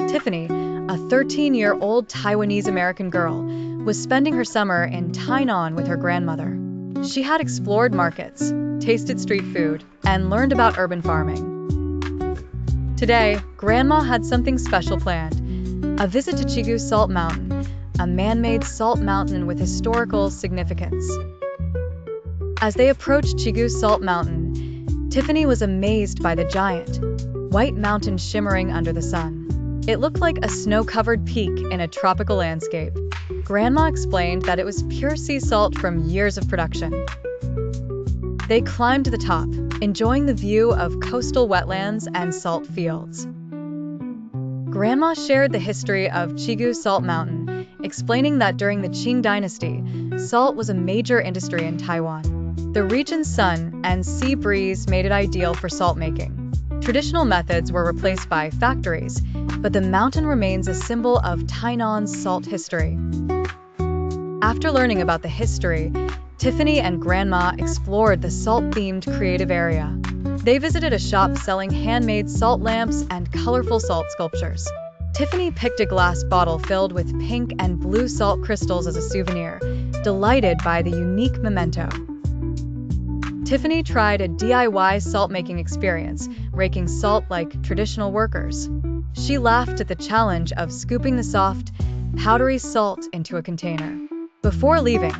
Tiffany, a 13-year-old Taiwanese-American girl, was spending her summer in Tainan with her grandmother. She had explored markets, tasted street food, and learned about urban farming. Today, Grandma had something special planned: a visit to Qigu Salt Mountain, a man-made salt mountain with historical significance. As they approached Qigu Salt Mountain, Tiffany was amazed by the giant, white mountain shimmering under the sun. It looked like a snow-covered peak in a tropical landscape. Grandma explained that it was pure sea salt from years of production. They climbed to the top, enjoying the view of coastal wetlands and salt fields. Grandma shared the history of Qigu Salt Mountain, explaining that during the Qing dynasty, salt was a major industry in Taiwan. The region's sun and sea breeze made it ideal for salt making. Traditional methods were replaced by factories, but the mountain remains a symbol of Tainan's salt history. After learning about the history, Tiffany and Grandma explored the salt-themed creative area. They visited a shop selling handmade salt lamps and colorful salt sculptures. Tiffany picked a glass bottle filled with pink and blue salt crystals as a souvenir, delighted by the unique memento. Tiffany tried a DIY salt-making experience, raking salt like traditional workers. She laughed at the challenge of scooping the soft, powdery salt into a container. Before leaving,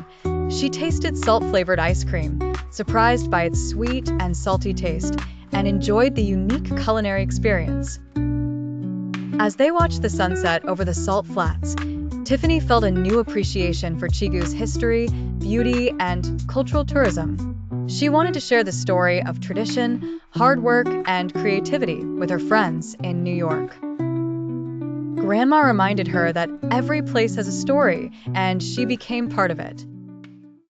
she tasted salt-flavored ice cream, surprised by its sweet and salty taste, and enjoyed the unique culinary experience. As they watched the sunset over the salt flats, Tiffany felt a new appreciation for Qigu's history, beauty, and cultural tourism. She wanted to share the story of tradition, hard work, and creativity with her friends in New York. Grandma reminded her that every place has a story, and she became part of it.